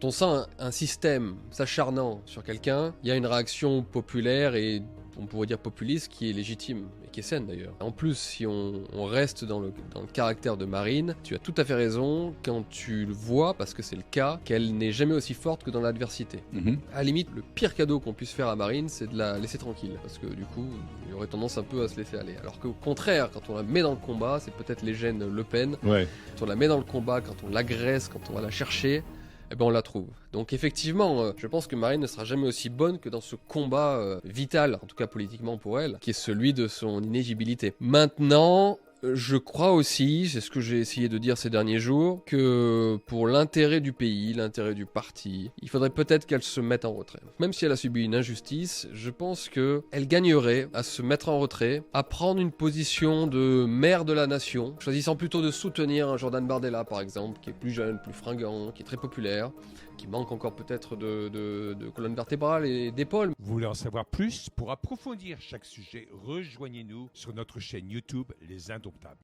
Quand on sent un système s'acharnant sur quelqu'un, il y a une réaction populaire et on pourrait dire populiste qui est légitime et qui est saine d'ailleurs. En plus, si on reste dans le caractère de Marine, tu as tout à fait raison quand tu le vois, parce que c'est le cas, qu'elle n'est jamais aussi forte que dans l'adversité. À la limite, le pire cadeau qu'on puisse faire à Marine, c'est de la laisser tranquille, parce que du coup, il aurait tendance un peu à se laisser aller. Alors qu'au contraire, quand on la met dans le combat, c'est peut-être les gènes Le Pen, Ouais. quand on la met dans le combat, quand on l'agresse, quand on va la chercher, eh ben on la trouve. Donc effectivement, je pense que Marine ne sera jamais aussi bonne que dans ce combat vital, en tout cas politiquement pour elle, qui est celui de son inéligibilité. Maintenant, je crois aussi, c'est ce que j'ai essayé de dire ces derniers jours, que pour l'intérêt du pays, l'intérêt du parti, il faudrait peut-être qu'elle se mette en retrait. Même si elle a subi une injustice, je pense qu'elle gagnerait à se mettre en retrait, à prendre une position de mère de la nation, choisissant plutôt de soutenir un Jordan Bardella par exemple, qui est plus jeune, plus fringant, qui est très populaire, qui manque encore peut-être de colonne vertébrale et d'épaule. Vous voulez en savoir plus? Pour approfondir chaque sujet, rejoignez-nous sur notre chaîne YouTube Les Indomptables.